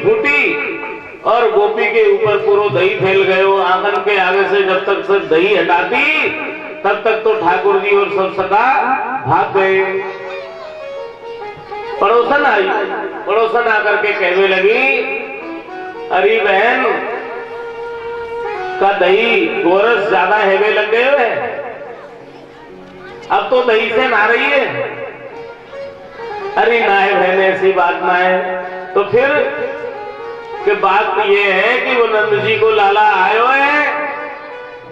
फूटी और गोपी के ऊपर पूरा दही फैल गयो। आंगन के आगे से जब तक से दही हटाती तब तक तो ठाकुर जी और सब सखा भाग गए। पड़ोसन आई, पड़ोसन आकर के कहने लगी, अरे बहन का दही गोरस ज्यादा हेवे लग गए है, अब तो दही से ना रही है। अरे ना है बहन, ऐसी बात ना है। तो फिर कि बात ये है कि वो नंद जी को लाला आयो है,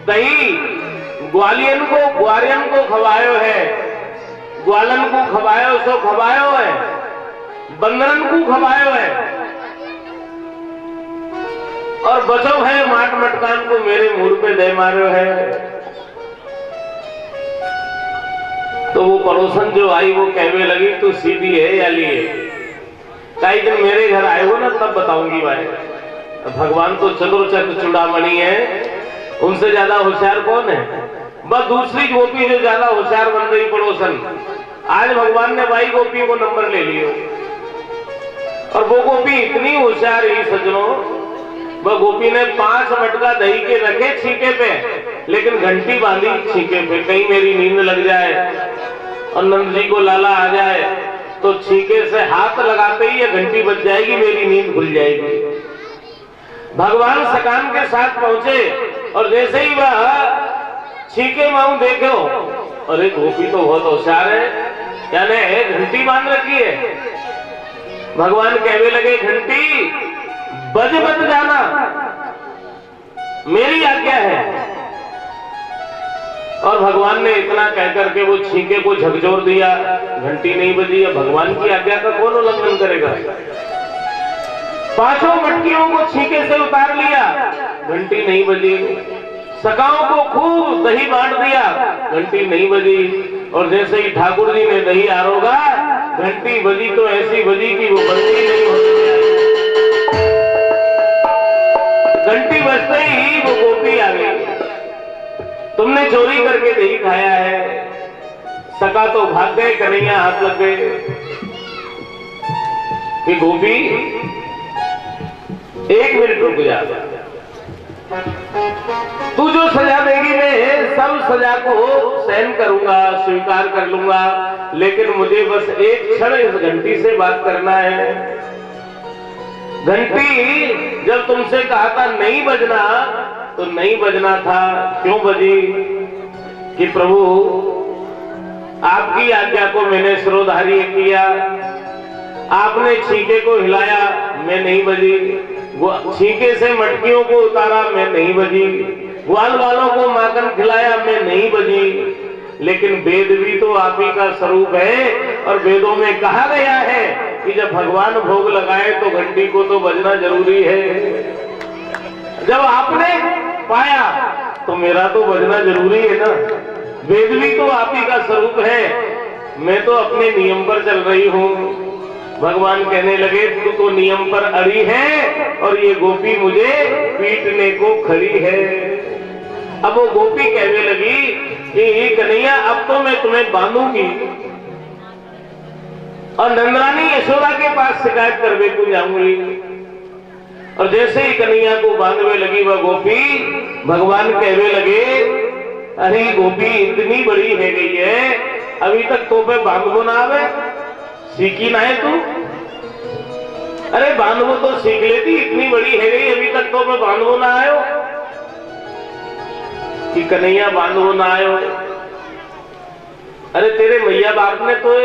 दही ग्वालियन को खवायो है, ग्वालन को खवायो सो खवायो है, बंदरन को खवायो है, और बचो है माट मटकान को मेरे मुंह पे दे मारो है। तो वो पड़ोसन जो आई वो कहने लगी, तू सीधी है या लिए? कई दिन मेरे घर आए हो ना तब बताऊंगी भाई। भगवान तो चतुर चूड़ामणि है, उनसे ज्यादा होशियार कौन है? बस दूसरी गोपी जो ज्यादा होशियार बन रही पड़ोसन, आज भगवान ने भाई गोपी को नंबर ले लियो। और वो गोपी इतनी होशियार ही सज्जनों, वह गोपी ने 5 मटका दही के रखे छीके पे, लेकिन घंटी बांधी छीके पे, कहीं मेरी नींद लग जाए और नंद जी को लाला आ जाए तो छीके से हाथ लगाते ही ये घंटी बज जाएगी, मेरी नींद खुल जाएगी। भगवान सकाम के साथ पहुंचे और जैसे ही वह छीके माऊ देखो, अरे गोपी तो बहुत होशियार है, यानी घंटी बांध रखी है। भगवान कहने लगे, घंटी बज मत जाना, मेरी आज्ञा है। और भगवान ने इतना कहकर के वो छीके को झकझोर दिया, घंटी नहीं बजी। भगवान की आज्ञा का कौन उल्लंघन करेगा? 5 मटकियों को छीके से उतार लिया, घंटी नहीं बजी। सखाओं को खूब दही बांट दिया, घंटी नहीं बजी। और जैसे ही ठाकुर जी ने दही आरोगा, घंटी बजी तो ऐसी बजी कि वो बंदी नहीं होती। घंटी बजते ही वो गोपी आ गई, तुमने चोरी करके दही खाया है। सका तो भाग गए, कन्हैया हाथ लग गए कि गोपी 1 मिनट रुक जा, तू जो सजा देगी मैं सब सजा को सहन करूंगा, स्वीकार कर लूंगा, लेकिन मुझे बस एक क्षण इस घंटी से बात करना है। घंटी जब तुमसे कहा था नहीं बजना तो नहीं बजना था, क्यों बजी? कि प्रभु आपकी आज्ञा को मैंने सिरोधार्य किया, आपने छीके को हिलाया, मैं नहीं बजी। वो छीके से मटकियों को उतारा, मैं नहीं बजी। ग्वाल वालों को माखन खिलाया, मैं नहीं बजी। लेकिन वेद भी तो आप ही का स्वरूप है, और वेदों में कहा गया है कि जब भगवान भोग लगाए तो घंटी को तो बजना जरूरी है। जब आपने पाया तो मेरा तो बजना जरूरी है ना। वेद भी तो आप ही का स्वरूप है, मैं तो अपने नियम पर चल रही हूँ। भगवान कहने लगे, तू तो नियम पर अड़ी है और ये गोपी मुझे पीटने को खड़ी है। अब वो गोपी कहने लगी कि कन्हैया अब तो मैं तुम्हें बांधूंगी और नंदरानी यशोदा के पास शिकायत करने को जाऊंगी। और जैसे ही कन्हैया को बांधने लगी वह गोपी, भगवान कहने लगे, अरे गोपी इतनी बड़ी है गई है, अभी तक तो पे बांधवो ना आवे, सीखी ना है तू? अरे बांधवो तो सीख लेती, इतनी बड़ी है गई अभी तक तो पे बांधवो ना आयो। कि कन्हैया बांधवो ना आयो, अरे तेरे मैया बाप ने तो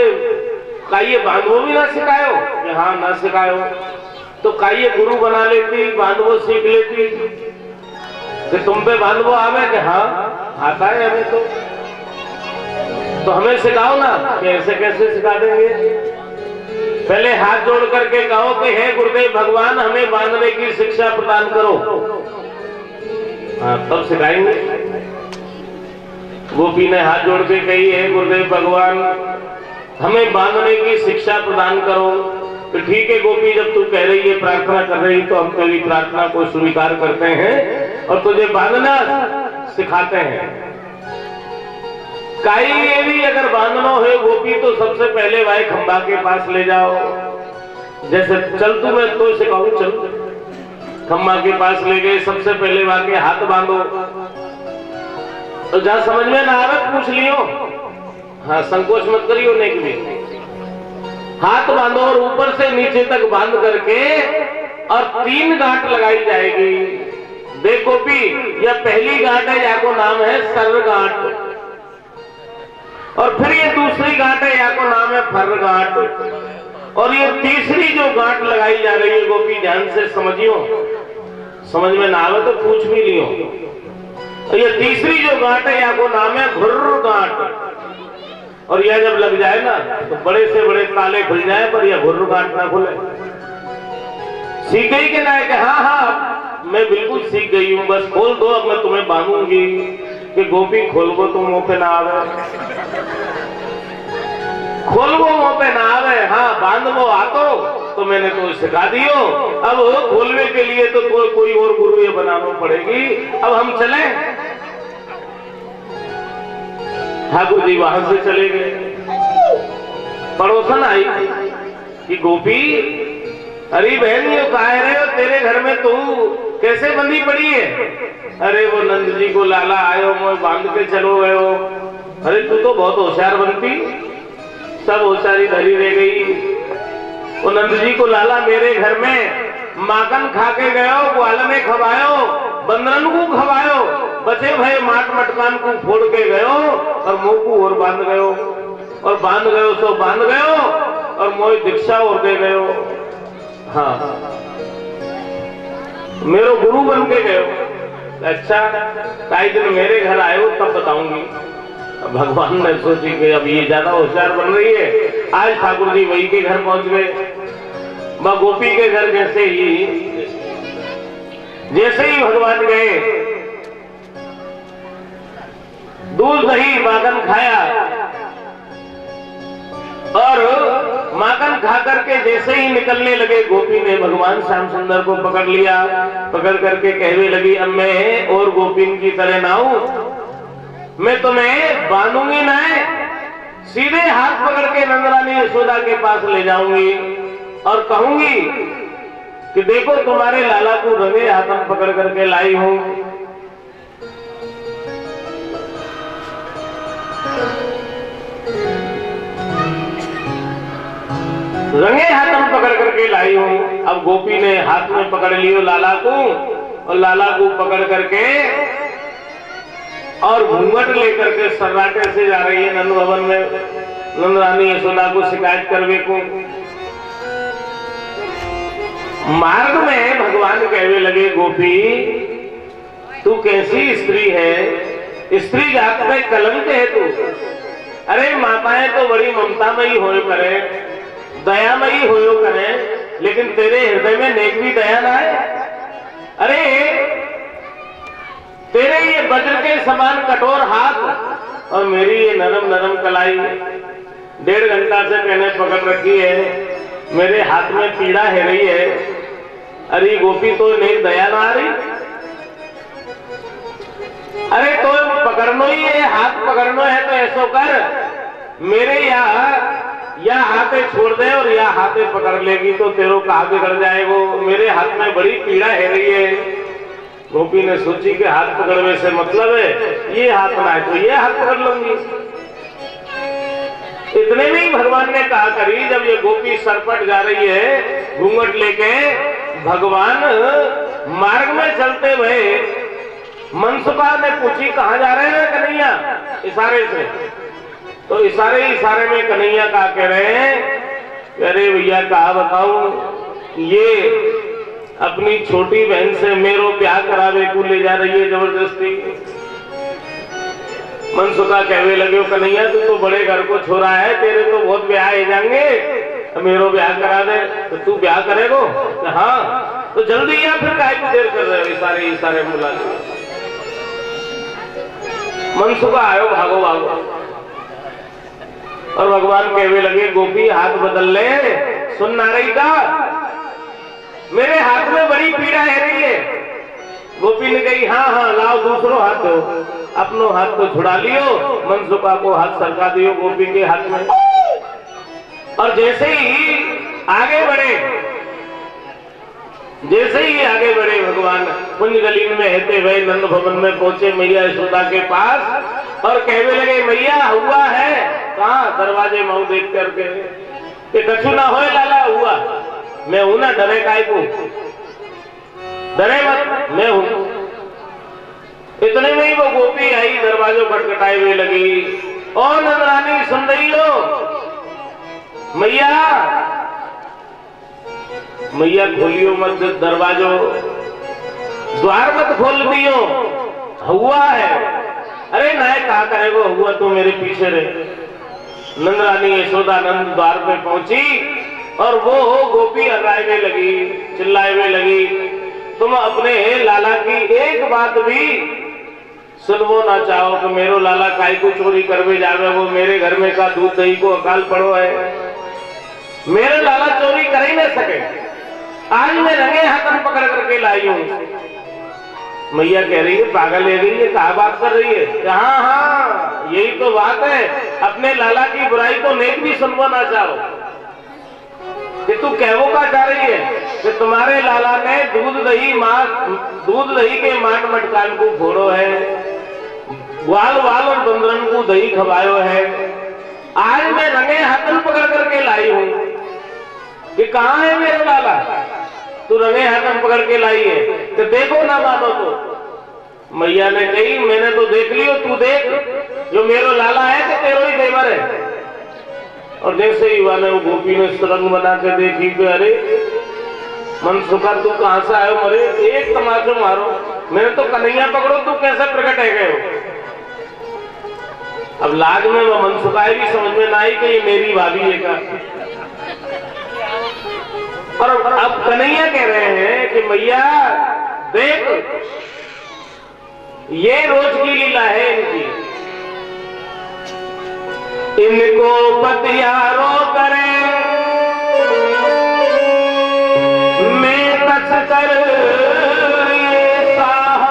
काइये बांधवो भी ना सिखायो? हाँ ना सिखायो, तो काइये गुरु बना लेती, बांधवो सीख लेती। कि तुम पे बांधवो आवे? कि हाँ आता है हमें तो हमें सिखाओ ना। कि ऐसे कैसे सिखा देंगे? पहले हाथ जोड़ करके कहो कि हे गुरुदेव भगवान हमें बांधने की शिक्षा प्रदान करो, हाँ तब सिखाएंगे। गोपी ने हाथ जोड़ के कही, हे गुरुदेव भगवान हमें बांधने की शिक्षा प्रदान करो। तो ठीक है गोपी, जब तू कह रही है, प्रार्थना कर रही, तो हम तेरी प्रार्थना को स्वीकार करते हैं और तुझे बांधना सिखाते हैं। काई ये भी अगर बांधना है गोपी तो सबसे पहले भाई खंबा के पास ले जाओ, जैसे चल तू, मैं तो इसे कहूँ चल, खम्मा के पास ले गए, सबसे पहले वहां के हाथ बांधो, तो जहां समझ में ना आवे पूछ लियो, हाँ संकोच मत करियो, नेक में हाथ बांधो और ऊपर से नीचे तक बांध करके और 3 गांठ लगाई जाएगी। देख गोपी, यह पहली गांठ है, या को नाम है सर गांठ, और फिर ये दूसरी गांठ है, या को नाम है फर गांठ, और ये तीसरी जो गांठ लगाई जा रही है गोपी, ध्यान से समझियो, समझ में ना आवे तो पूछ भी लियो। और ये तीसरी जो गांठ है, या को नाम है घुर्र गांठ, और यह जब लग जाए ना तो बड़े से बड़े ताले खुल जाए, पर यह घुर्र गांठ ना खुले। सीख गई कि ना? हाँ हाँ मैं बिल्कुल सीख गई हूँ, बस खोल दो, अब मैं तुम्हें बांधूंगी। कि गोपी खोलबो तो मुंह पे ना आवे, खोलबो मुंह पे ना आवे, हाँ बांधबो आतो, तो मैंने तो सिखा दियो, अब खोलने के लिए तो कोई और गुरु ये बनाना पड़ेगी। अब हम चले। ठाकुर जी वहां से चले गए। पड़ोसन आई कि गोपी, अरे बहन ये कह रहे हो, तेरे घर में तू कैसे बंधी पड़ी है? अरे वो नंद जी को लाला आयो, मैं बांध के चलो गए हो। अरे तू तो बहुत होशियार बनती, सब होशियारी धरी रह गई। वो नंद जी को लाला मेरे घर में माखन खा के गयो, ग्वाल में खवायो, बंदरन को खवायो, बचे भय माट मटकान को फोड़ के गयो, और मुंह को और बांध गयो, और बांध गयो सो बांध गयो, और मोई दीक्षा और दे गयो। हाँ मेरो गुरु बन के गयो। अच्छा कई दिन मेरे घर आयो तब बताऊंगी। भगवान ने सोची कि अब ये ज्यादा होशियार बन रही है। आज ठाकुर जी वही के घर पहुंच गए। मां गोपी के घर जैसे ही भगवान गए, दूध दही माखन खाया, और माखन खा करके जैसे ही निकलने लगे, गोपी ने भगवान श्याम सुंदर को पकड़ लिया। पकड़ करके कहने लगी, अब मैं और गोपीन की तरह ना हूं, मैं तुम्हें बांधूंगी ना, सीधे हाथ पकड़ के नंदरानी यशोदा के पास ले जाऊंगी और कहूंगी कि देखो तुम्हारे लाला को रंगे हाथन पकड़ करके लाई हूं। रंगे हाथन पकड़ करके लाई हूं। अब गोपी ने हाथ में पकड़ लियो लाला को, और लाला को पकड़ करके और घूंघट लेकर के सर्राटे से जा रही है नंद भवन में, नंदरानी यशोदा को शिकायत करवे को। मार्ग में भगवान कहने लगे, गोपी तू कैसी स्त्री है, स्त्री जात में कलंक है तू। अरे माताएं तो बड़ी ममतामयी होए करे, दयामयी होयो करे, लेकिन तेरे हृदय में नेक भी दया ना है। अरे तेरे ये वज्र के समान कठोर हाथ और मेरी ये नरम नरम कलाई 1.5 घंटा से मैंने पकड़ रखी है, मेरे हाथ में पीड़ा है रही है। अरे गोपी तो नेक दया ना आ रही। अरे तो पकड़नो ही है, हाथ पकड़नो है तो ऐसो कर, मेरे या हाथे छोड़ दे और या हाथे पकड़ लेगी तो तेरो कहा बिगड़ जाएगो, मेरे हाथ में बड़ी पीड़ा है रही है। गोपी ने सोची कि हाथ पकड़ने से मतलब है, ये हाथ ना है तो ये हाथ पकड़ लूंगी। इतने में ही भगवान ने कहा करी, जब ये गोपी सरपट जा रही है घूंघट लेके, भगवान मार्ग में चलते हुए मनसुखा ने पूछी कहां जा रहे हैं कन्हैया, इशारे से। तो इशारे में कन्हैया कहा कह रहे हैं, अरे भैया कहा बताऊं, ये अपनी छोटी बहन से मेरो ब्याह करावे को ले जा रही है जबरदस्ती। मनसुखा कहने लगे, कन्हैया तू तो बड़े घर को छोरा है, तेरे तो बहुत ब्याह हो जाएंगे, मेरो ब्याह करा दे। तो तू ब्याह करेगो? हाँ तो जल्दी या फिर काहे को देर कर रहे हो, इशारे बुला लो। मनसुखा आयो भागो भागो, और भगवान कहने लगे, गोपी हाथ बदल ले, सुन ना रही का, मेरे हाथ में बड़ी पीड़ा है रही है। गोपी ने कही, हाँ हाँ लाओ दूसरो हाथ दो। अपनो हाथ तो छुड़ा लियो, मनसुखा को हाथ सरका दियो गोपी के हाथ में। और जैसे ही आगे बढ़े जैसे ही आगे बढ़े भगवान कुंज गलीन में रहते हुए नंद भवन में पहुंचे मैया यशोदा के पास और कहने लगे मैया हुआ है कहा दरवाजे माऊ देख करके कि कछु ना होए लाला हुआ मैं हूं ना डरे काय को डरे मत मैं हूं। इतने में ही वो गोपी आई दरवाजों खटखटाए हुए लगी और नंदरानी सुन रही हो मैया मैया खोलियो मत दरवाजो द्वार मत खोल दियो हुआ है। अरे नाय कहा करेगो हुआ तो मेरे पीछे रहे। नंदरानी यशोदानंद द्वार पे पहुंची और वो गोपी हर्राए लगी चिल्लाए लगी तुम अपने लाला की एक बात भी सुनवो ना चाहो कि मेरो लाला काय को चोरी करवे जावे वो मेरे घर में का दूध दही को अकाल पड़ो है मेरे लाला चोरी कर ही नहीं सके। आज मैं रंगे हाथ पकड़ करके लाई हूं। मैया कह रही है पागल ले रही है कहा बात कर रही है हाँ हाँ यही तो बात है अपने लाला की बुराई को नेक भी सुनवा ना चाहो कि तू कहवो का चाह रही है कि तुम्हारे लाला ने दूध दही के मान मटकान को फोड़ो है वाल वाल और बंदरन को दही खवायो है। आज मैं रंगे हाथन पकड़ करके लाई हूं कि कहां है मेरा लाला तू रंगे हाथन पकड़ के लाई है कि देखो ना मानो तो। मैया ने कही मैंने तो देख लियो तू देख जो मेरा लाला है कि तेरो ही देवर है। और जैसे ही वाले वो गोपी ने सुरंग बना के देखी कि अरे मन सुखा तू कहां से आयो मरे एक तमाचो मारो मैंने तो कन्हैया पकड़ो तू कैसे प्रकट है गए हो। अब लाज में वो मन सुखाए भी समझ में ना आई कि ये मेरी भाभी है का। और अब कन्हैया कह रहे हैं कि मैया देख ये रोज की लीला है इनको पतियारो करे मैं कस कर ये साह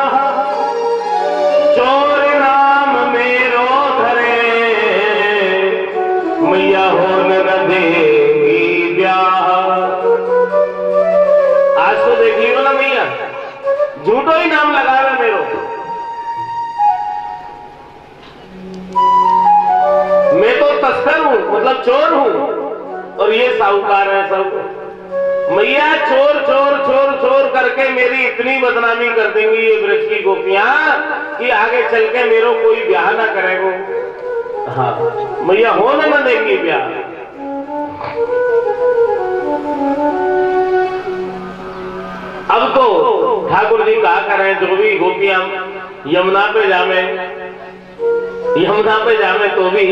चोर नाम मेरो धरे मैया हो न देगी ब्याह। आज तो देखिए ना मैया झूठो ही नाम लगा रहे मेरो मैं तो तस्कर हूं मतलब चोर हूं और ये साहूकार है सब। मैया चोर चोर चोर चोर करके मेरी इतनी बदनामी कर देंगी ये ब्रज की गोपियां कि आगे चल के मेरो कोई ब्याह ना करेगो। हाँ मैया होने न देंगी ब्याह। अब तो ठाकुर जी कहा करें जो भी गोपियां यमुना पे जामे तो भी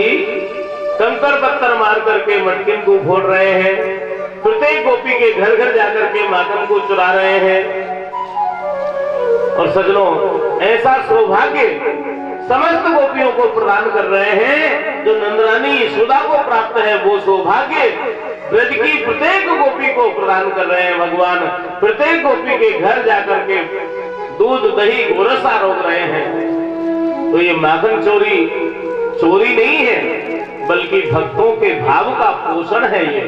कंकर पत्थर मार करके मटकिन को फोड़ रहे हैं। प्रत्येक गोपी के घर घर जाकर के माखन को चुरा रहे हैं। और सजनों ऐसा सौभाग्य समस्त गोपियों को प्रदान कर रहे हैं जो नंदरानी यशोदा को प्राप्त है वो सौभाग्य ब्रज की प्रत्येक गोपी को प्रदान कर रहे हैं भगवान। प्रत्येक गोपी के घर जाकर के दूध दही गोरसा रोक रहे हैं। तो ये माखन चोरी नहीं है बल्कि भक्तों के भाव का पोषण है ये।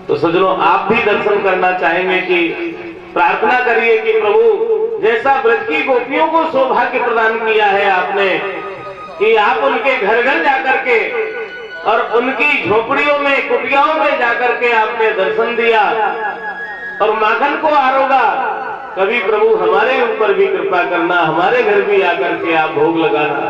तो सजनों आप भी दर्शन करना चाहेंगे कि प्रार्थना करिए कि प्रभु जैसा ब्रज की गोपियों को सौभाग्य प्रदान किया है आपने कि आप उनके घर घर जाकर के और उनकी झोपड़ियों में कुटियाओं में जाकर के आपने दर्शन दिया और माखन को आरोगा। कभी प्रभु हमारे ऊपर भी कृपा करना हमारे घर भी आकर के आप भोग लगाना।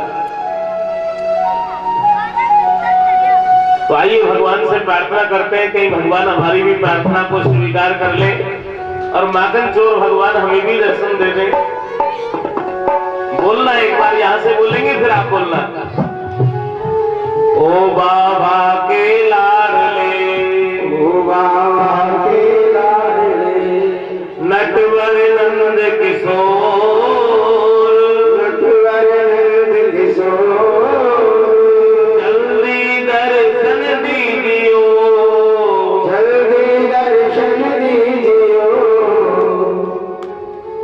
तो आइए भगवान से प्रार्थना करते हैं कि भगवान हमारी भी प्रार्थना को स्वीकार कर ले और माखन चोर भगवान हमें भी दर्शन दे दें। बोलना एक बार यहां से बोलेंगे फिर आप बोलना। ओ बाबा के लाडले ओ बाबा के लाडले नटवर नंद किशोर नटवर नंद किशोर जल्दी दर्शन दीजियो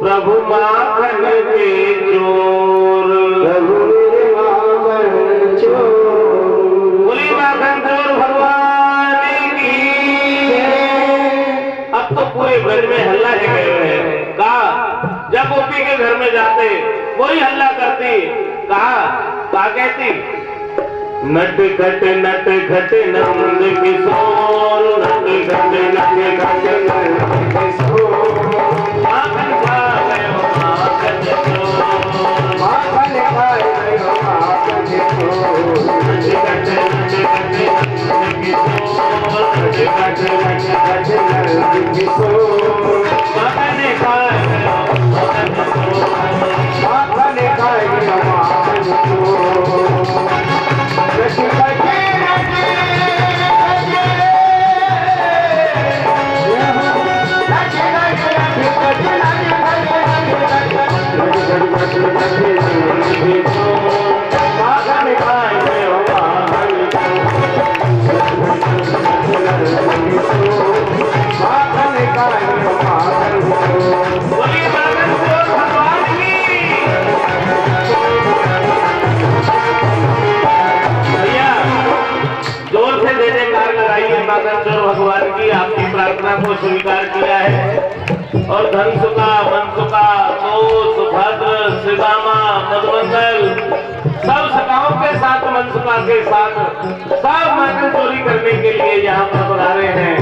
प्रभु माखन के चोर प्रभु माखन चोर बोली माखन चोर भगवान की। अब तो पूरे ब्रज में घर में जाते वही हल्ला करती। कहा कहती, नट खट नंद किशोर, नट खट नंद किशोर, माखन खा गयो माखन चोर, माखन खा गयो माखन चोर, नट खट नंद किशोर, नट खट नंद किशोर, माखन खा गयो माखन चोर, माखन खा गयो माखन चोर। भगवान की आपकी प्रार्थना को स्वीकार किया है और धन सुखा मन सुखा मोह सुभद्र श्रीदामा मधुमंगल सब सखाओं के साथ मन सुखा के साथ सब मांगल चोरी करने के लिए यहाँ पर पधारे हैं।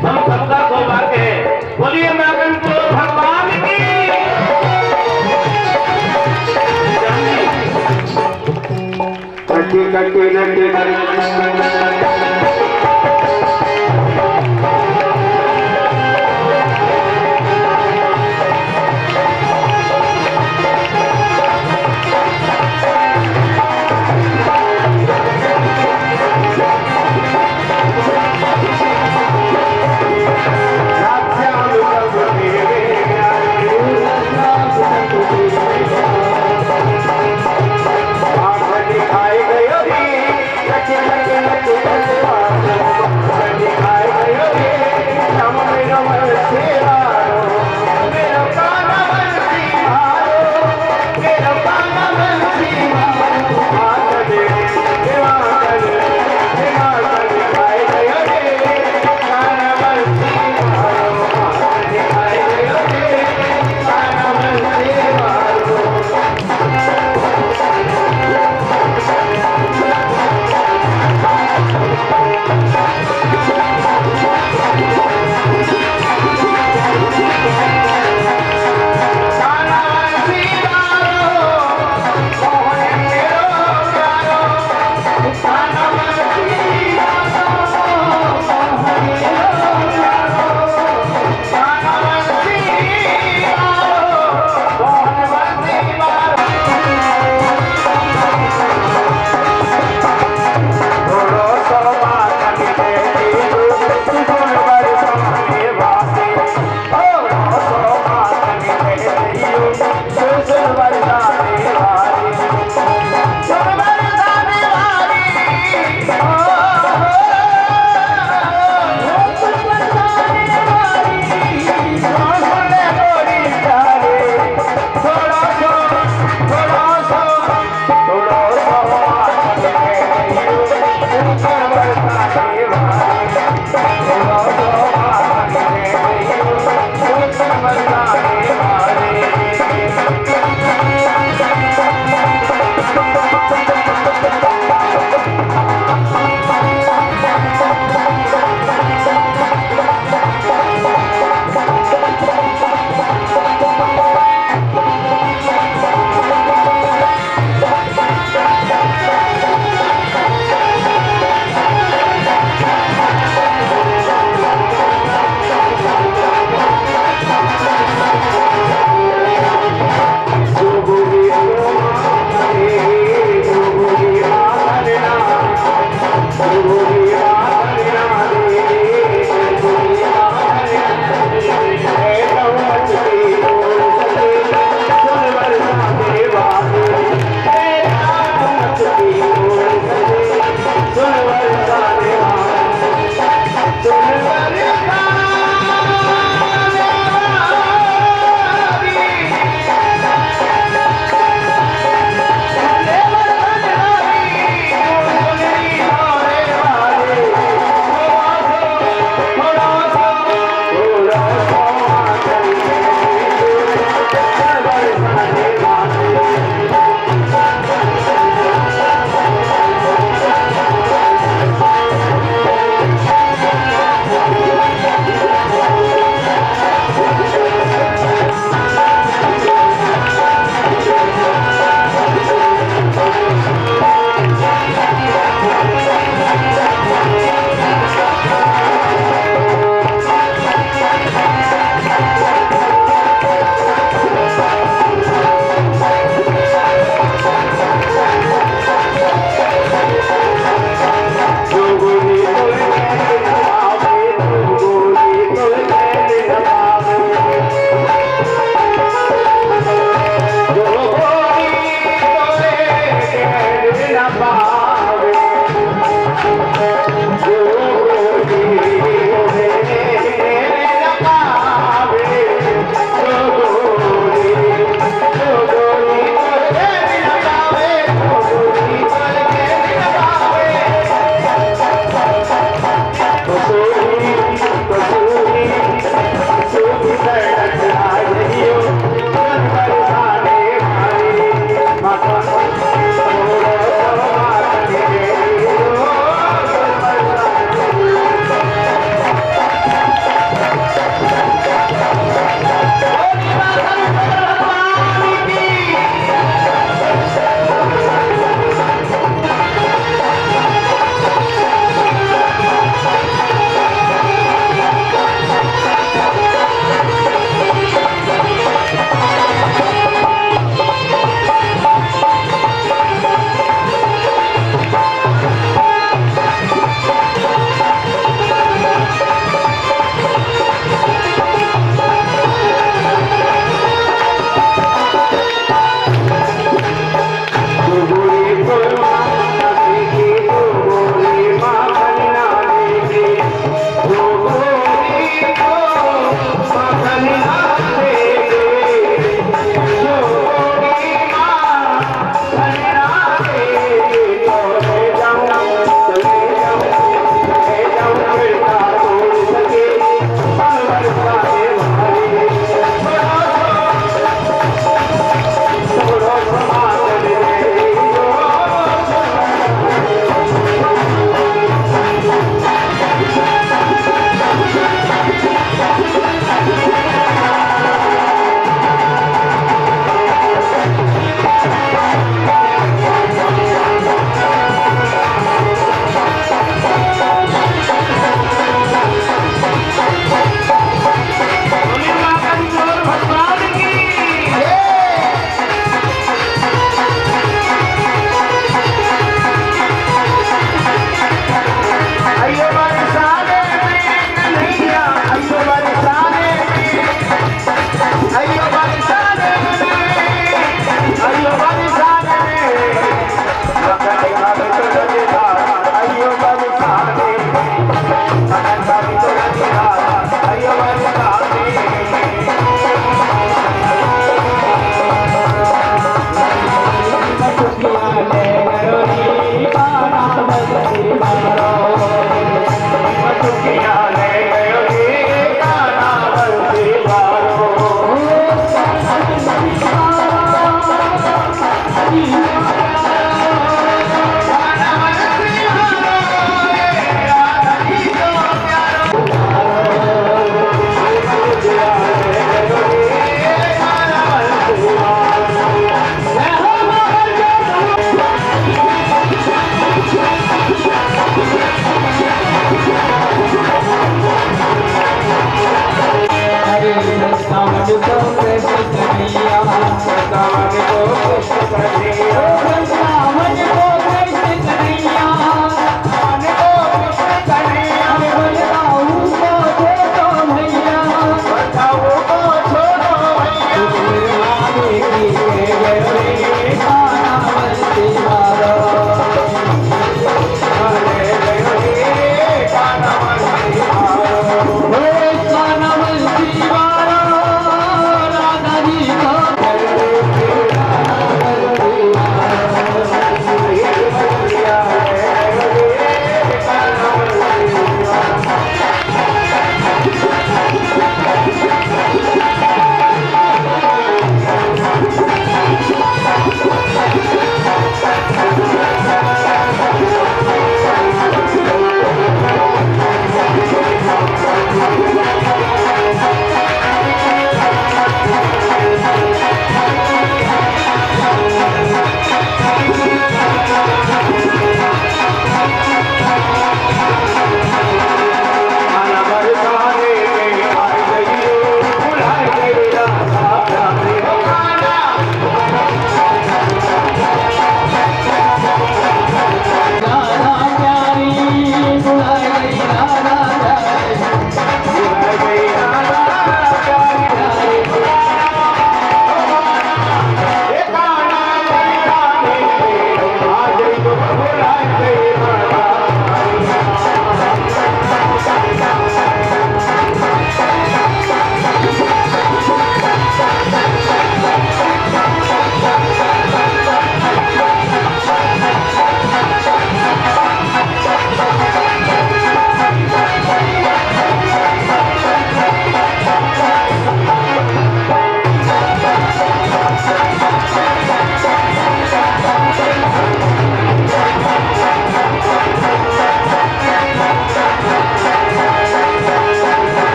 हम सबका सौभाग्य है। बोलिए नागन को भगवान की। कटी कटी कटी खाए गयो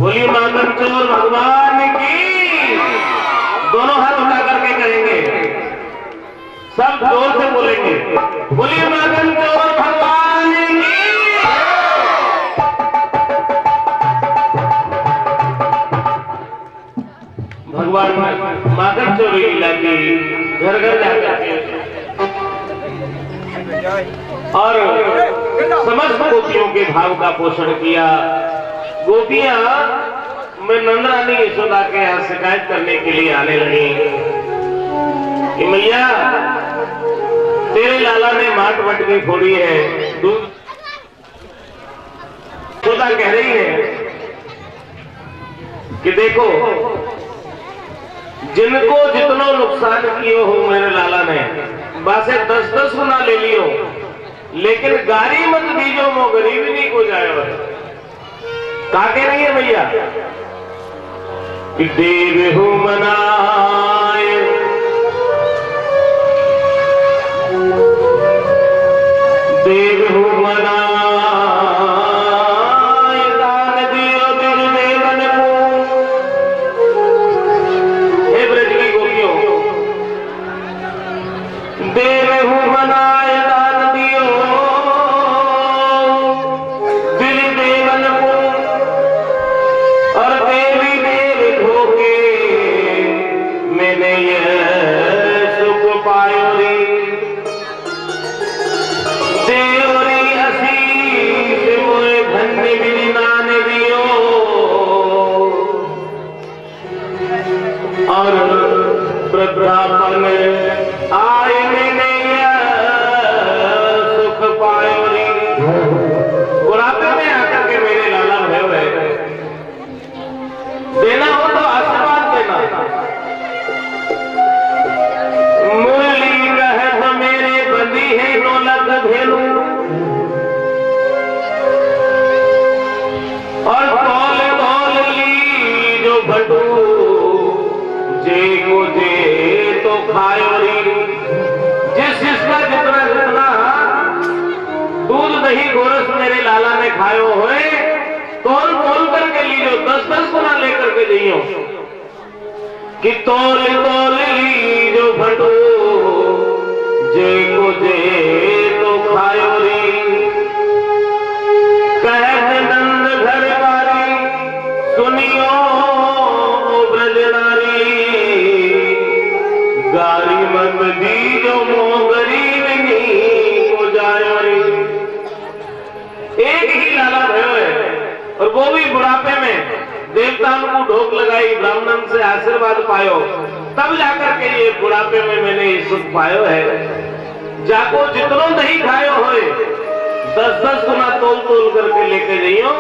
बोलिए माधवचोर भगवान की। दोनों हाथ उठा करके करेंगे, सब जोर से बोलेंगे, बोलिए माधवचोर भगवान की। भगवान माधवचोर लीला की घर घर जाकर और समस्त गोपियों के भाव का पोषण किया। गोपियां मैं नंदरानी यशोदा के यहाँ शिकायत करने के लिए आने लगी कि मैया तेरे लाला ने माट मटकी फोड़ी है, दूध। यशोदा कह रही है कि देखो जिनको जितना नुकसान किए हो मेरे लाला ने बासे 10-10 गुना ले लियो, लेकिन गारी मत दीजो मो गरीबी नहीं को जाए। का कह रही है भैया कि देव हो मनाए देव हो मनाए दान दियो दिल देवन को। हे ब्रज की गोपियों, देव हो मनाए दान दियो दिल देवन को, और देवी देव धोके मैंने ये सुख पायो रे। देवरी असीस मोए धन्य बिन नान दियो, और वृद्धापन आए मैंने ये सुख पायो रे। बुढ़ापे में आकर के मेरे लाला भय है, देना हो तो आशीर्वाद देना। मुरली कहत मेरे बंदी है नौलख भेलू, और कौल कौल ली जो भटू जे को जे तो खायो री। जिसका जितना जितना दूध दही गोरस मेरे लाला ने खायो होए, तोल तोल करके लीजो, 10-10 गुना लेकर के जइयो कि तोल तोल लीजो भटू जे को जे तो खायो री। कहत नंद घर वाली सुनियो ब्रज नारी, गारी मत दीजो मो गरीब नहीं को जायो री। एक ही लाला भयो है, और वो भी बुढ़ापे में देवताओं को ढोक लगाई, ब्राह्मण से आशीर्वाद पायो, तब जाकर के ये बुढ़ापे में मैंने ये सुख पायो है। जाको जितनो दही खायो होए 10-10 गुना तोल तोल करके लेके जाइयो,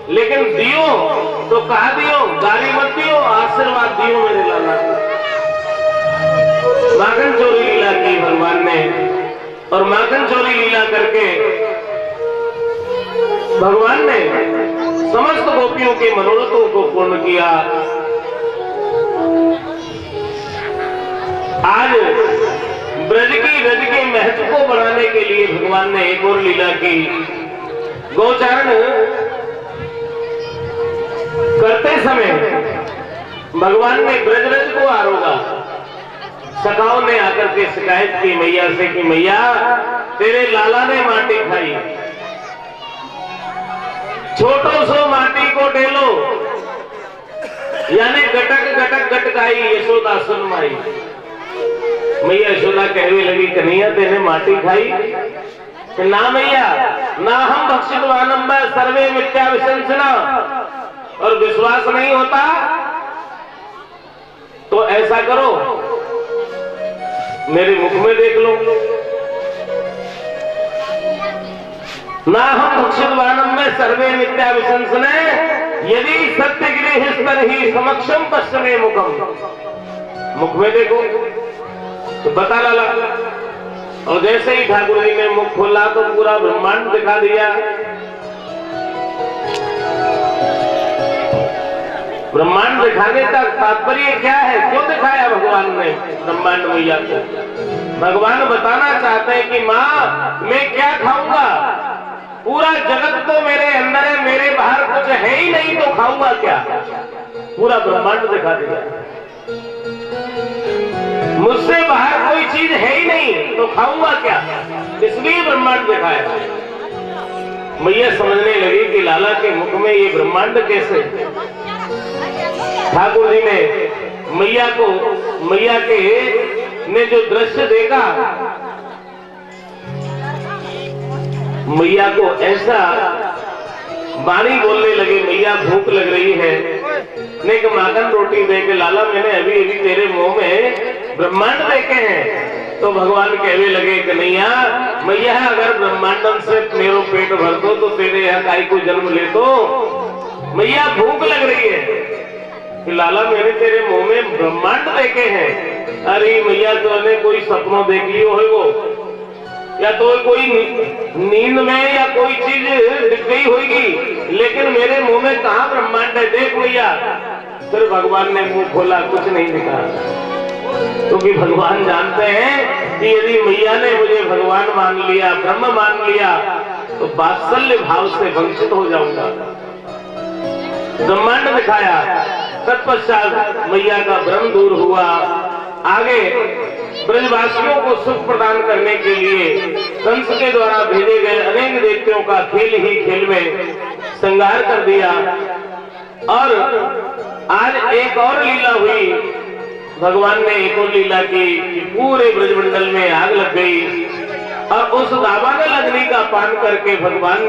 लेकिन दियो तो कहा दियो, गाली मत दियो, आशीर्वाद दियो मेरे लाला। माखन चोरी लीला की भगवान ने, और माखन चोरी लीला करके भगवान ने समस्त गोपियों के मनोरथों को पूर्ण किया। आज ब्रज के महत्व को बढ़ाने के लिए भगवान ने एक और लीला की। गोचारण करते समय भगवान ने ब्रजरज को आरोगा। सखाओं ने आकर के शिकायत की मैया से कि मैया तेरे लाला ने माटी खाई, छोटो सो माटी को ढेलो, यानी गटक गटक गटकाई यशोदा सुन माई। मैया यशोदा कहने लगी कन्हैया तेने माटी खाई? ना मैया, ना हम भक्षित वानम में सर्वे मिथ्या विशंसना, और विश्वास नहीं होता तो ऐसा करो मेरे मुख में देख लो। ना हम भक्षित वानम में सर्वे मिथ्या विशंसने, यदि सत्य गृह ही समक्षम पश्चिमे मुखम। मुख में देखो तो पता लगा। और जैसे ही ठाकुर जी ने मुख खोला तो पूरा ब्रह्मांड दिखा दिया। ब्रह्मांड दिखाने का तात्पर्य क्या है? क्यों दिखाया भगवान ने ब्रह्मांड मैया को? भगवान बताना चाहते हैं कि माँ मैं क्या खाऊंगा, पूरा जगत तो मेरे अंदर है, मेरे बाहर कुछ है ही नहीं तो खाऊंगा क्या? पूरा ब्रह्मांड दिखा दिया। मुझसे बाहर कोई चीज है ही नहीं तो खाऊंगा क्या? इसलिए ब्रह्मांड दिखाया। मैया समझने लगी कि लाला के मुख में ये ब्रह्मांड कैसे? ठाकुर जी ने मैया के ने जो दृश्य देखा मैया को ऐसा वाणी बोलने लगे, मैया भूख लग रही है, ने माखन रोटी दे के लाला मैंने अभी अभी तेरे मुंह में ब्रह्मांड देखे हैं। तो भगवान कहने लगे कन्हैया, मैया अगर ब्रह्मांडन से मेरो पेट भर दो तो तेरे यहाँ काई को जन्म ले दो, मैया भूख लग रही है कि लाला मैंने तेरे मुंह में ब्रह्मांड देखे हैं। अरे मैया तूने कोई सपनों देख लियो है वो, या तो कोई नींद में या कोई चीज दिख गई होगी, लेकिन मेरे मुंह में कहाँ ब्रह्मांड है, देख भैया। फिर भगवान ने मुंह खोला, कुछ नहीं दिखा, क्योंकि भगवान जानते हैं कि यदि मैया ने मुझे भगवान मान लिया, ब्रह्म मान लिया, तो वात्सल्य भाव से वंचित हो जाऊंगा। ब्रह्मांड दिखाया, तत्पश्चात मैया का भ्रम दूर हुआ। आगे ब्रजवासियों को सुख प्रदान करने के लिए कंस के द्वारा भेजे गए अनेक देवताओं का खेल ही खेल में श्रृंगार कर दिया। और आज एक और लीला हुई, भगवान ने एक और लीला की कि पूरे ब्रजमंडल में आग लग गई, और उस दावानल अग्नि का पान करके भगवान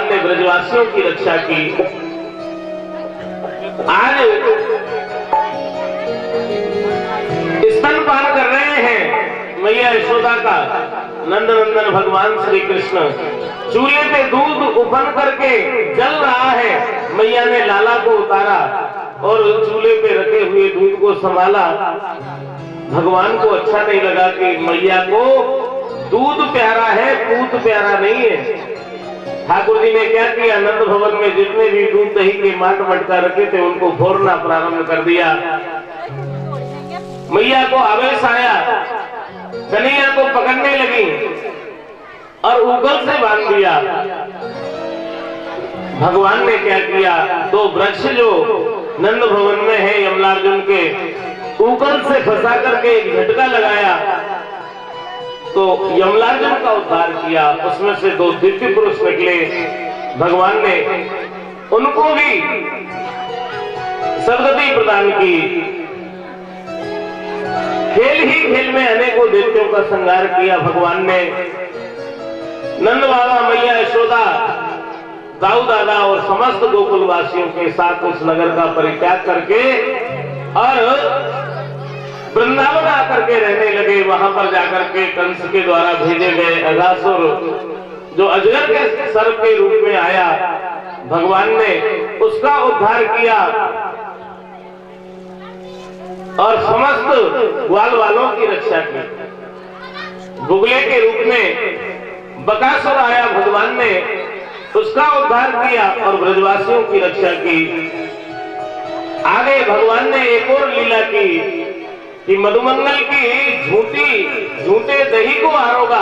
ने ब्रजवासियों की रक्षा की। आज स्तनपान कर रहे हैं मैया यशोदा का नंदनंदन भगवान श्री कृष्ण। चूल्हे पे दूध उबल करके जल रहा है, मैया ने लाला को उतारा और चूल्हे पे रखे हुए दूध को संभाला। भगवान को अच्छा नहीं लगा कि मैया को दूध प्यारा है, पूत प्यारा नहीं है। ठाकुर जी ने क्या किया, नंद भवन में जितने भी दूध दही के माट मटका रखे थे उनको फोड़ना प्रारंभ कर दिया। मैया को आवेश आया, कन्हैया को पकड़ने लगी और उगल से बांध दिया। भगवान ने क्या किया, दो वृक्ष जो नंद भवन में है यमलार्जुन के, उगल से फंसा करके एक झटका लगाया तो यमलार्जुन का उद्धार किया। उसमें से दो दिव्य पुरुष निकले, भगवान ने उनको भी सदगति प्रदान की। खेल ही खेल में अनेकों देवताओं का संहार किया भगवान ने। नंद बाबा, मैया यशोदा, दाऊ दादा और समस्त गोकुलवासियों के साथ उस नगर का परित्याग करके और वृंदावन आकर के रहने लगे। वहां पर जाकर के कंस के द्वारा भेजे गए अघासुर जो अजगर के सर्प के रूप में आया, भगवान ने उसका उद्धार किया और समस्त ग्वाल वालों की रक्षा की। गुगले के रूप में बकासुर आया, भगवान ने उसका उद्धार किया और ब्रजवासियों की रक्षा की। आगे भगवान ने एक और लीला की कि मधुमंगल की झूठे दही को आरोगा।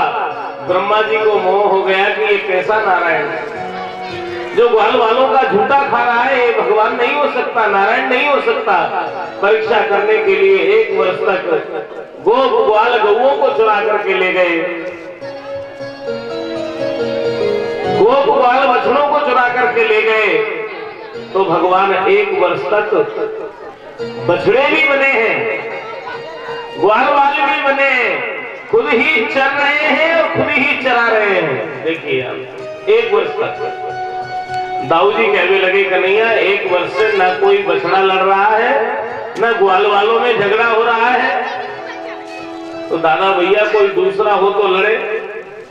ब्रह्मा जी को मोह हो गया कि ये कैसा नारायण है जो ग्वाल वालों का झूठा खा रहा है, ये भगवान नहीं हो सकता, नारायण नहीं हो सकता। परीक्षा करने के लिए 1 वर्ष तक ग्वाल गौओं को चुरा करके ले गए, ग्वाल बछड़ों को चुरा करके ले गए। तो भगवान 1 वर्ष तक बछड़े भी बने हैं, ग्वाल वाले भी बने, खुद ही चर रहे हैं और खुद ही चरा रहे हैं। देखिए आप 1 वर्ष तक। दाऊ जी कहने लगे कन्हैया 1 वर्ष से ना कोई बछड़ा लड़ रहा है, ना ग्वाल वालों में झगड़ा हो रहा है, तो दादा भैया कोई दूसरा हो तो लड़े।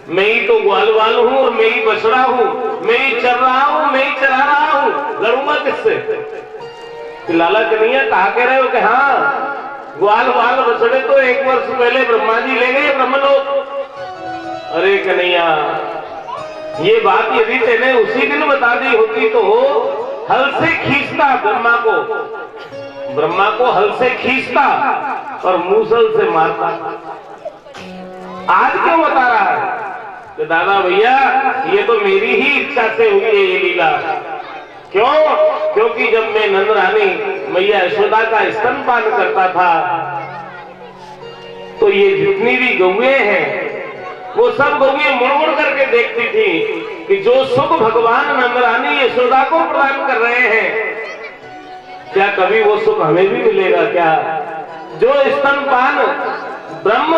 मैं ही तो ग्वाल वाल हूँ और मैं ही बछड़ा हूँ, मैं ही चर रहा हूँ, मैं ही चरा रहा हूँ, लड़ूंगा किससे? लाला कन्हैया कहा कह रहे हो कि हाँ ग्वाल वाल बछड़े तो 1 वर्ष पहले ब्रह्मा जी ले गए ब्रह्मलोक। अरे कन्हैया, ये बात यदि तेने उसी दिन बता दी होती तो हल से खींचता ब्रह्मा को हल से खींचता और मूसल से मारता। आज क्यों बता रहा है कि दादा भैया ये तो मेरी ही इच्छा से हुई है ये लीला। क्यों? क्योंकि जब मैं नंदरानी मैया यशोदा का स्तनपान करता था तो ये जितनी भी गौएं हैं वो सब गौएं मुड़ करके देखती थी कि जो सुख भगवान नंदरानी यशोदा को प्रदान कर रहे हैं, क्या कभी वो सुख हमें भी मिलेगा क्या? जो स्तनपान ब्रह्म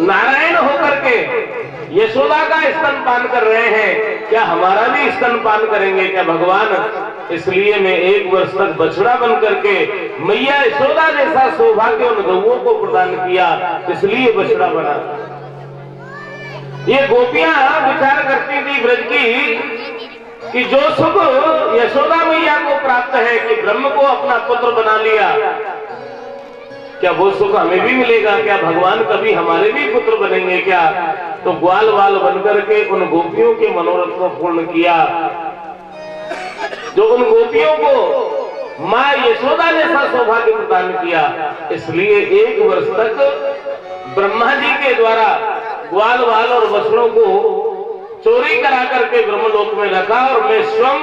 नारायण होकर के यशोदा का स्तनपान कर रहे हैं, क्या हमारा भी स्तनपान करेंगे क्या भगवान? इसलिए मैं 1 वर्ष तक बछड़ा बन करके मैया यशोदा जैसा सौभाग्य उन गौओं को प्रदान किया, इसलिए बछड़ा बना। ये गोपियां विचार करती थी ब्रज की कि जो सुख यशोदा मैया को प्राप्त है कि ब्रह्म को अपना पुत्र बना लिया, क्या वो सुख हमें भी मिलेगा? क्या भगवान कभी हमारे भी पुत्र बनेंगे क्या? तो ग्वाल वाल बनकर के उन गोपियों के मनोरथ को पूर्ण किया। जो उन गोपियों को मां यशोदा जैसा सौभाग्य प्रदान किया, इसलिए 1 वर्ष तक ब्रह्मा जी के द्वारा ग्वाल वाल और बछड़ों को चोरी करा करके ब्रह्मलोक में रखा और मैं स्वयं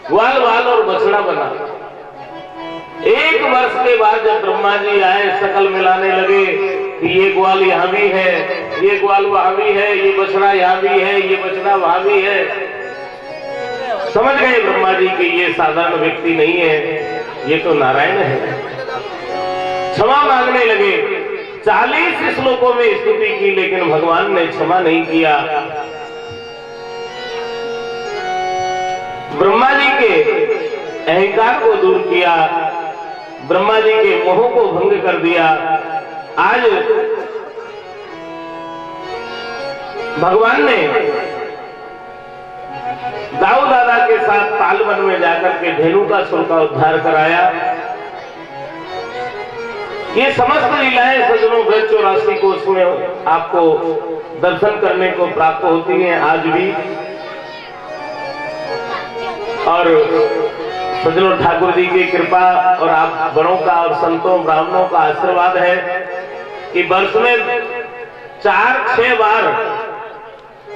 ग्वाल वाल और बछड़ा बना। 1 वर्ष के बाद जब ब्रह्मा जी आए, शकल मिलाने लगे कि ये ग्वाल यहाँ भी है, ये ग्वाल वहां भी है, ये बछड़ा यहाँ भी है, ये बछड़ा वहां भी है। समझ गए ब्रह्मा जी कि ये साधारण व्यक्ति नहीं है, ये तो नारायण है। क्षमा मांगने लगे, 40 श्लोकों में स्तुति की, लेकिन भगवान ने क्षमा नहीं किया। ब्रह्मा जी के अहंकार को दूर किया, ब्रह्मा जी के मोह को भंग कर दिया। आज भगवान ने दाऊ दादा के साथ तालवन में जाकर के धेनु का सुर का उद्धार कराया। ये समस्त लीलाएं सज्जनों ब्रज 84 को उसमें आपको दर्शन करने को प्राप्त होती हैं आज भी। और सज्जनों ठाकुर जी की कृपा और आप बड़ों का और संतों ब्राह्मणों का आशीर्वाद है कि वर्ष में 4-6 बार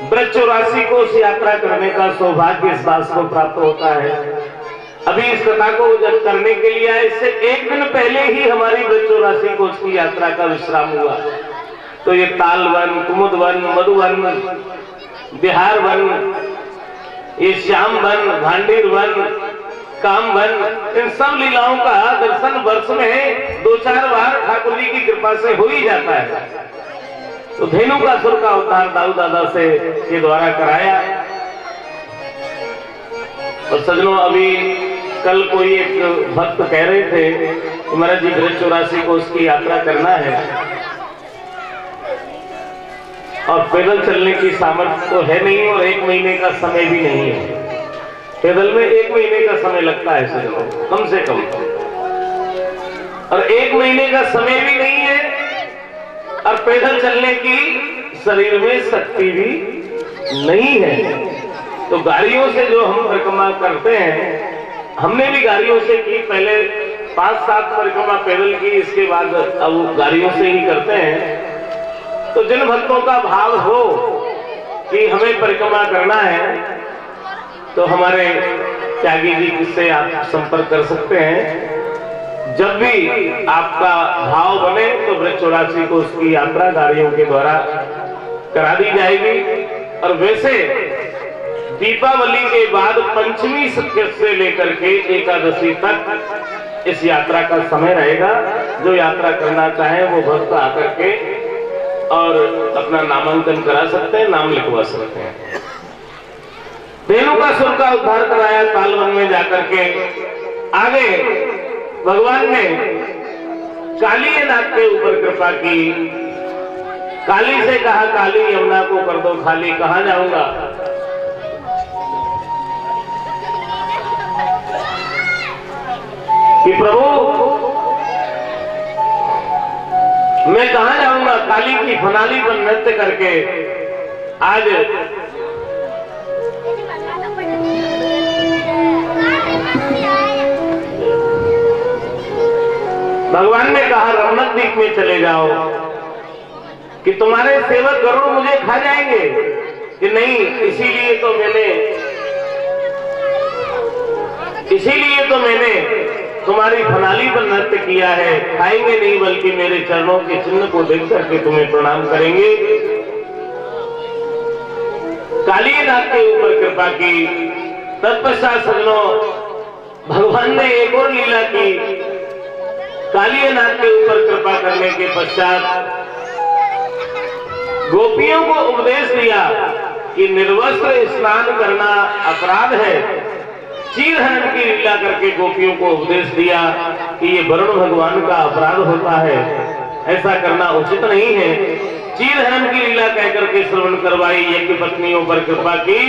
ब्रज 84 को उस यात्रा करने का सौभाग्य इस बात को प्राप्त होता है। अभी इस कथा को जब करने के लिए आए, इससे 1 दिन पहले ही हमारी ब्रज 84 को उसकी यात्रा का विश्राम हुआ। तो ये तालवन, कुमुदवन, मधुवन, बिहार वन, ये श्याम वन, भांडीर वन, काम वन, इन सब लीलाओं का दर्शन वर्ष में 2-4 बार ठाकुर जी की कृपा से हो ही जाता है। तो धेनु का सुर का उद्धार दाऊ दादा से के द्वारा कराया। और सज्जनों अभी कल कोई एक भक्त कह रहे थे कि महाराज जी ब्रज 84 को उसकी यात्रा करना है और पैदल चलने की सामर्थ्य तो है नहीं और 1 महीने का समय भी नहीं है। पैदल में 1 महीने का समय लगता है सज्जनों, कम से कम, और 1 महीने का समय भी नहीं है और पैदल चलने की शरीर में शक्ति भी नहीं है। तो गाड़ियों से जो हम परिक्रमा करते हैं, हमने भी गाड़ियों से की, पहले 5-7 परिक्रमा पैदल की, इसके बाद अब गाड़ियों से ही करते हैं। तो जिन भक्तों का भाव हो कि हमें परिक्रमा करना है, तो हमारे त्यागी जी से आप संपर्क कर सकते हैं। जब भी आपका भाव बने तो ब्रज 84 को उसकी यात्रा गाड़ियों के द्वारा करा दी जाएगी। और वैसे दीपावली के बाद पंचमी से लेकर के एकादशी तक इस यात्रा का समय रहेगा। जो यात्रा करना चाहे वो भक्त आकर के और अपना नामांकन करा सकते हैं, नाम लिखवा सकते हैं। धेनु का सुर का उद्धार कराया तालवन में जाकर के। आगे भगवान ने काली नाथ के ऊपर कृपा की। काली से कहा, काली यमुना को कर दो खाली, कहां जाऊंगा? कि प्रभु मैं कहां जाऊंगा? काली की फनाली पर नृत्य करके आज भगवान ने कहा रमणक द्वीप में चले जाओ कि तुम्हारे सेवक गरुड़ मुझे खा जाएंगे। कि नहीं, इसीलिए तो मैंने तुम्हारी फनाली पर नृत्य किया है। खाएंगे नहीं, बल्कि मेरे चरणों के चिन्ह को देख करके तुम्हें प्रणाम करेंगे। काली नाथ के ऊपर कृपा की। तत्पश्चात सज्जनों भगवान ने एक और लीला की। काली नाथ के ऊपर कृपा करने के पश्चात गोपियों को उपदेश दिया कि निर्वस्त्र स्नान करना अपराध है। चीरहरण की लीला करके गोपियों को उपदेश दिया कि ये वरुण भगवान का अपराध होता है, ऐसा करना उचित नहीं है। चीरहरण की लीला कहकर के श्रवण करवाई, यज्ञ पत्नियों पर कृपा की।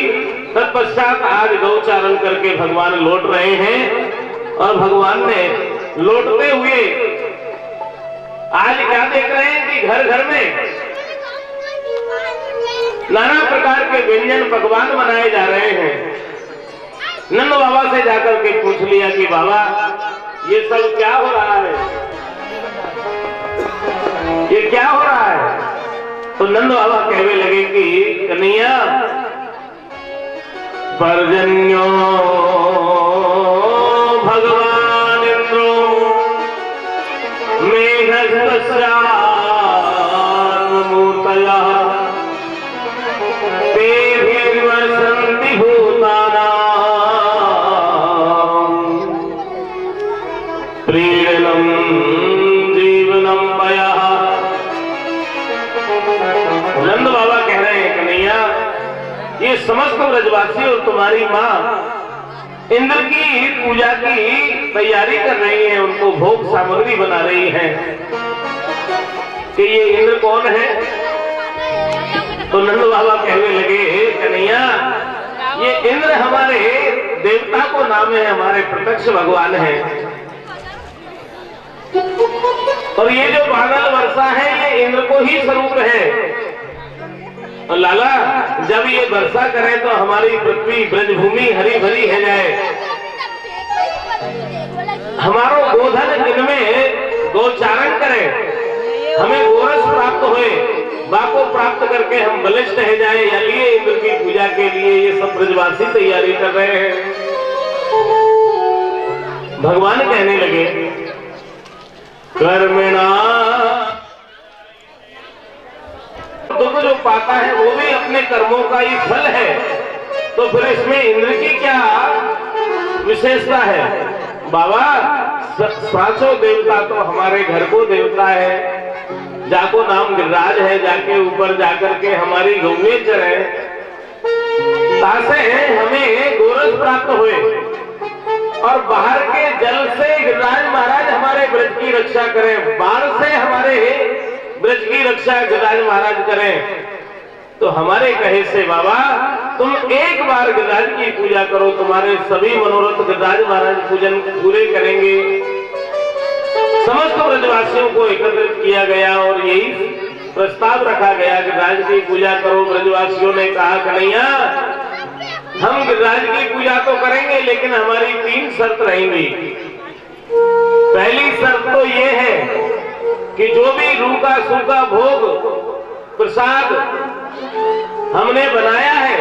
तत्पश्चात आज गौचारण करके भगवान लौट रहे हैं और भगवान ने लौटते हुए आज क्या देख रहे हैं कि घर घर में नाना प्रकार के व्यंजन पकवान बनाए जा रहे हैं। नंद बाबा से जाकर के पूछ लिया कि बाबा ये सब क्या हो रहा है, ये क्या हो रहा है? तो नंद बाबा कहने लगे कि कन्हैया, पर्जन्यो भगवान इंद्रो मेघस्या मूर्तया तेभिर्वसन्ति भूतानां प्रीणनं जीवनं पयः। नंद बाबा कह रहे हैं कन्हैया, ये समस्त ब्रजवासी और तुम्हारी माँ इंद्र की पूजा की तैयारी कर रही है, उनको भोग सामग्री बना रही है। कि ये इंद्र कौन है? तो नंद बाबा कहने लगे कन्हैया, ये इंद्र हमारे देवता को नाम है, हमारे प्रत्यक्ष भगवान है। और ये जो बादल वर्षा है ये इंद्र को ही स्वरूप है। और लाला, जब ये वर्षा करे तो हमारी पृथ्वी ब्रजभूमि हरी भरी है जाए, हमारो गोधन इनमें गोचारण करे, हमें गोरस प्राप्त होए, बाको प्राप्त करके हम बलिष्ठ है जाए, या लिए इंद्र की पूजा के लिए ये सब ब्रजवासी तैयारी कर रहे हैं। भगवान कहने लगे कर्मणा दुख जो पाता है वो भी अपने कर्मों का ही फल है, तो फिर इसमें इंद्र की क्या विशेषता है? बाबा, साचो देवता तो हमारे घर को देवता है, जाको नाम गिरिराज है, जाके ऊपर जाकर के हमारी गौवें चरे, तासे हमें गोरस प्राप्त हुए और बाहर के जल से गिरिराज महाराज हमारे ब्रज की रक्षा करें, बाढ़ से हमारे ब्रज की रक्षा गिरिराज महाराज करें। तो हमारे कहे से बाबा तुम एक बार गिरिराज की पूजा करो, तुम्हारे सभी मनोरथ गिरिराज महाराज पूजन पूरे करेंगे। समस्त ब्रजवासियों को एकत्रित किया गया और यही प्रस्ताव रखा गया, गिरिराज की पूजा करो। ब्रजवासियों ने कहा कन्हैया, हम गिरिराज की पूजा तो करेंगे लेकिन हमारी 3 शर्त रहेंगी। पहली शर्त तो ये है कि जो भी रूखा सूखा भोग प्रसाद हमने बनाया है,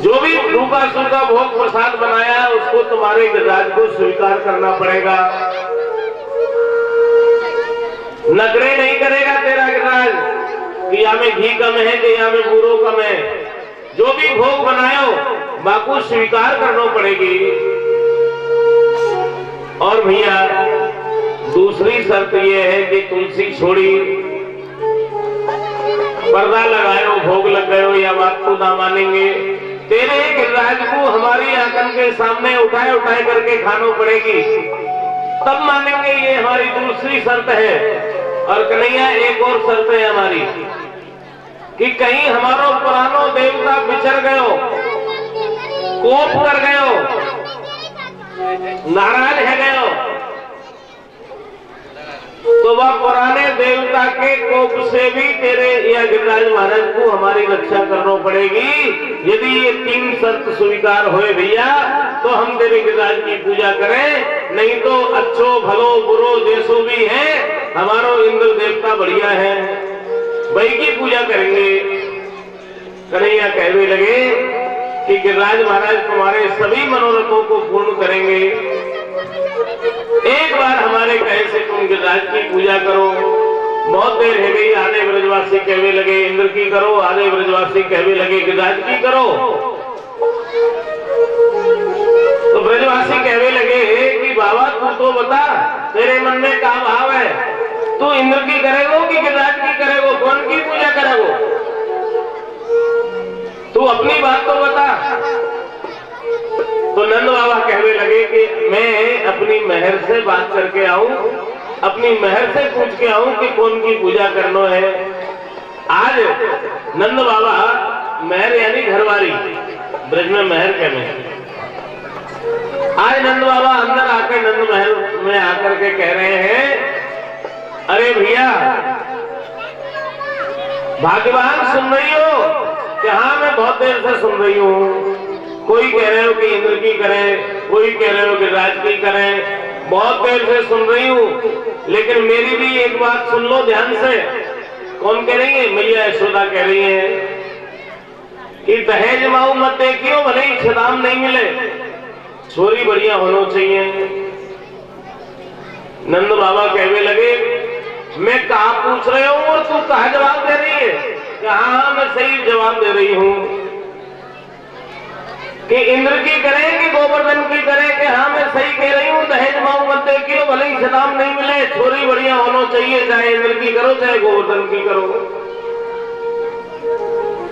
जो भी रूखा सूखा भोग प्रसाद बनाया है उसको तुम्हारे गिरिराज को स्वीकार करना पड़ेगा। नखरे नहीं करेगा तेरा गिरिराज कि या में घी कम है कि या में बूरो कम है, जो भी भोग बनायो बाको स्वीकार करना पड़ेगी। और भैया दूसरी शर्त यह है कि तुलसी छोड़ी, पर्दा लगायो, भोग लग गयो, या बात को ना मानेंगे। तेरे गिरिराज को हमारी आंगन के सामने उठाए उठाए करके खाना पड़ेगी, तब मानेंगे। ये हमारी दूसरी शर्त है। और कन्हैया एक और शर्त है हमारी कि कहीं हमारो पुरानो देवता बिछड़ गयो, कोप कर गयो, नाराज है गयो, तो वह पुराने देवता के कोप से भी तेरे या गिरिराज महाराज को हमारी रक्षा करना पड़ेगी। यदि ये 3 शर्त स्वीकार होए भैया तो हम तेरे गिरिराज की पूजा करें, नहीं तो अच्छो भलो बुरो जैसो भी है हमारो इंद्र देवता बढ़िया है, वही की पूजा करेंगे। कन्हैया कहने लगे कि गिरिराज महाराज तुम्हारे सभी मनोरथों को पूर्ण करेंगे, एक बार हमारे कहे से तुम गिरिराज की पूजा करो। बहुत देर है गई, आधे ब्रजवासी कहने लगे इंद्र की करो, आधे ब्रजवासी कहने लगे गिरिराज की करो। तो ब्रजवासी कहने लगे कि बाबा तू तो बता, तेरे मन में क्या भाव है, तू इंद्र की करेगो कि गिरिराज की करेगो? कौन की पूजा करेगो? तू अपनी बात तो बता। तो नंद बाबा कहने लगे कि मैं अपनी महर से बात करके आऊं, अपनी महर से पूछ के आऊं कि कौन की पूजा करना है। आज नंद बाबा महर यानी घरवारी, ब्रज में महर कहने। आज नंद बाबा अंदर आकर नंद महल में आकर के कह रहे हैं, अरे भैया भाग्यवान सुन रही हो कि हाँ मैं बहुत देर से सुन रही हूँ। कोई कह रहे हो कि इंद्र की करें, कोई कह रहे हो कि राज की करें, बहुत देर से सुन रही हूँ। लेकिन मेरी भी एक बात सुन लो ध्यान से। कौन कह रही है? मैया यशोदा कह रही है कि दहेज माऊ मत देखियो, भले ही छदाम नहीं मिले, छोरी बढ़िया होना चाहिए। नंद बाबा कहने लगे, मैं कहा पूछ रहे हूं और तू कहा जवाब दे रही है? हाँ मैं सही जवाब दे रही हूं कि इंद्र की करें कि गोवर्धन की करें? कि हाँ मैं सही कह रही हूँ, दहेज माऊ मत देखियो, भले ही छदाम नहीं मिले, छोरी बढ़िया होना चाहिए, चाहे इंद्र की करो चाहे गोवर्धन की करो।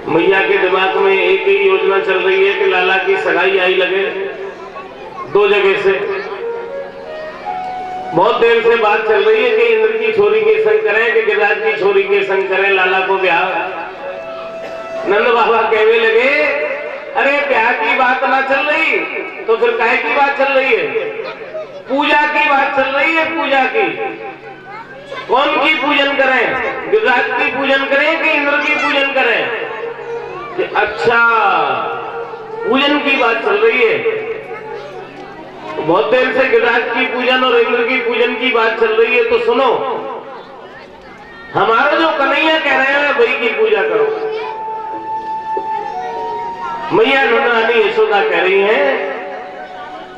मैया के दिमाग में एक ही योजना चल रही है कि लाला की सगाई आई लगे दो जगह से। बहुत देर से बात चल रही है कि इंद्र की छोरी के संग करें कि गिरिराज की छोरी के संग करें लाला को ब्याह। नंद बाबा कहने लगे, अरे ब्याह की बात ना चल रही तो फिर काहे की बात चल रही है? पूजा की बात चल रही है, पूजा की। कौन की पूजन करें? गिरिराज की पूजन करें कि इंद्र की पूजन करें? कि अच्छा पूजन की बात चल रही है। बहुत देर से गिरिराज की पूजन और इंद्र की पूजन की बात चल रही है, तो सुनो, हमारा जो कन्हैया कह रहे हैं वही की पूजा करो। मैया नंदरानी यशोदा कह रही हैं,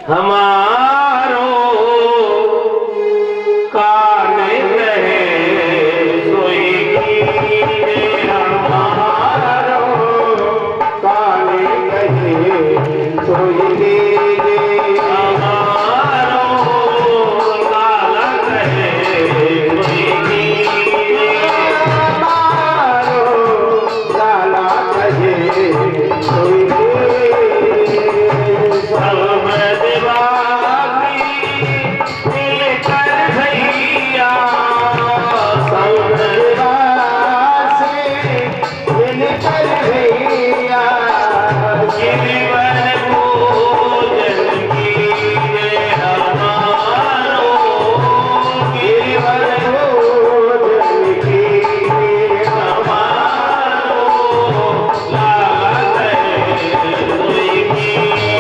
हमारो काने कहे सोई कीजिए, हमारो काने कहे सोई कीजिए, हमारो काला कहे सोई कीजिए, हमारो काला कहे सोई कीजिए। सब दिवाली मिलकर भैया, सब दिवासी मिलकर भैया, गिरिवर पूजन कीजिए हमारो, गिरिवर पूजन कीजिए हमारो, लाला कहे सोई कीजिए,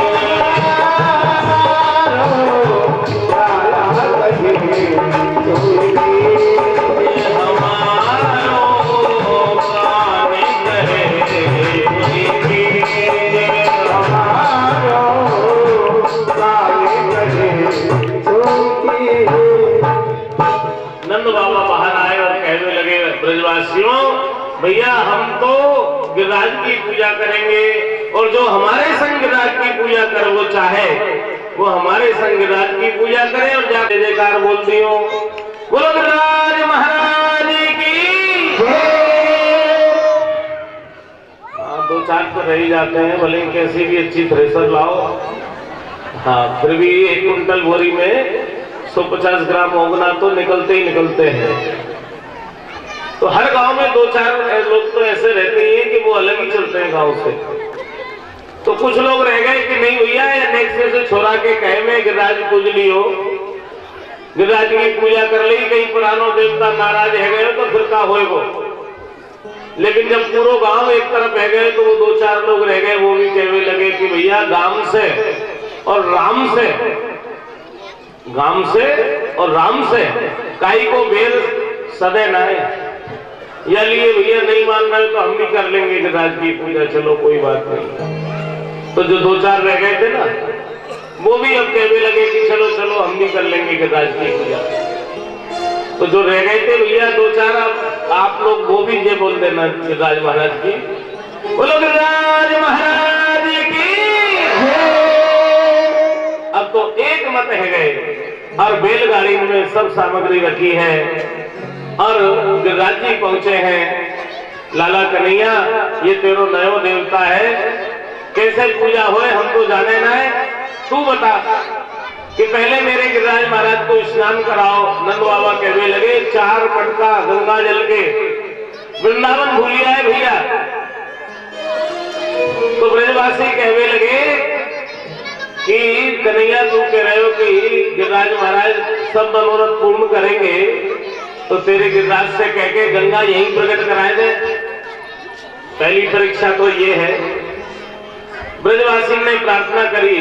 नंद बाबा बाहर आए और कहने लगे, ब्रजवासियों भैया हम तो गिरिराज की पूजा करेंगे और जो हमारे संग गिरिराज की पूजा कर वो चाहे वो हमारे संग गिरिराज की पूजा करे और जाके जयकार बोल दियो, बोलो गिरिराज महाराज की जय। हाँ दो चार तो रह ही जाते हैं, भले कैसी भी अच्छी थ्रेसर लाओ, हाँ फिर भी 1 कुंटल बोरी में 150 ग्राम ओगना तो निकलते ही निकलते हैं। तो हर गांव में 2-4 लोग तो ऐसे रहते हैं कि वो अलग ही चलते हैं गांव से। तो कुछ लोग रह गए कि नहीं भैया नेक्स्ट से छोड़ा के कहे में गिरिराज पूज लियो, गिरिराज की पूजा कर ली, कहीं पुरानो देवता नाराज है गए तो फिर का होएगो। लेकिन जब पूरा गांव एक तरफ रह गए तो वो 2-4 लोग रह गए, वो भी कहने लगे कि भैया गांव से और राम से, गांव से और राम से काई को बेर सदे ना है, या लिए भैया नहीं मान रहे तो हम भी कर लेंगे गिरिराज की पूजा, चलो कोई बात नहीं। तो जो 2-4 रह गए थे ना वो भी अब कहने लगे कि चलो चलो हम भी कर लेंगे गिरिराज की पूजा। तो जो रह गए थे भैया 2-4 आप लोग वो भी ये बोल देना गिरिराज महाराज की, बोलो गिरिराज महाराज की। अब तो एक मत है गए और बैलगाड़ी में सब सामग्री रखी है। और गिरिराज जी पहुंचे हैं। लाला कन्हैया, ये तेरो नयो देवता है, कैसे पूजा होए हम तो जाने ना है, तू बता कि पहले मेरे गिरिराज महाराज को स्नान कराओ। नंद बाबा कहने लगे 4 मटका गंगा जल के वृंदावन भूलिया है भैया। तो ब्रजवासी कहने लगे कि कन्हैया तू कह रहे हो कि गिरिराज महाराज सब मनोरथ पूर्ण करेंगे, तो तेरे गिरिराज से कह के गंगा यहीं प्रकट कराए दे। पहली परीक्षा तो ये है। ब्रजवासी ने प्रार्थना करी,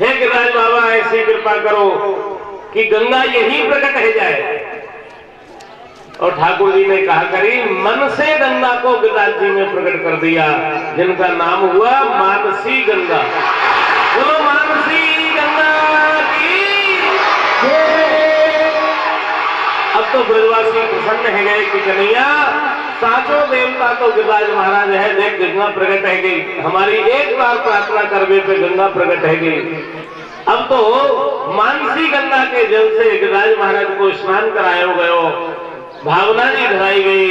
हे गिरिराज बाबा ऐसी कृपा करो कि गंगा यहीं प्रकट हो जाए। और ठाकुर जी ने कहा करी, मन से गंगा को गिरिराज जी ने प्रकट कर दिया, जिनका नाम हुआ मानसी गंगा। बोलो मानसी गंगा की। अब तो ब्रजवासी प्रसन्न है गए कि कन्हैया साचो देवता तो गिरिराज महाराज है, देख गंगा प्रकट है गई, हमारी एक बार प्रार्थना करने पे गंगा प्रकट है गई। अब तो मानसी गंगा के जल से गिरिराज महाराज को स्नान करायो गयो, भावना जी धराई गई,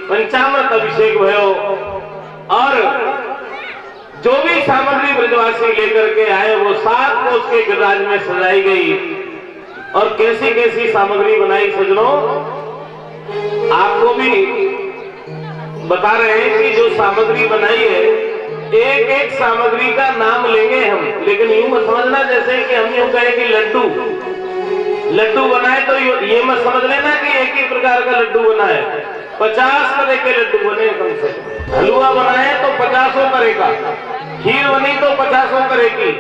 पंचामृत अभिषेक भयो, और जो भी सामग्री ब्रजवासी लेकर के आए वो 7 कोस के गिरिराज में सजाई गई। और कैसी कैसी सामग्री बनाई सजनों, आपको भी बता रहे हैं कि जो सामग्री बनाई है, एक एक सामग्री का नाम लेंगे हम, लेकिन यूं मत समझना जैसे कि हम यूं कहें कि लड्डू बनाए तो ये मत समझ लेना कि एक ही प्रकार का लड्डू बना है। 50 तरह के लड्डू बने कम से कम। हलवा बनाए तो 50 तरह का, खीर बनी तो 50 तरह की।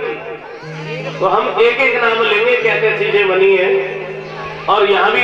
तो हम एक एक नाम लेंगे क्या क्या चीजें बनी है। और यहाँ भी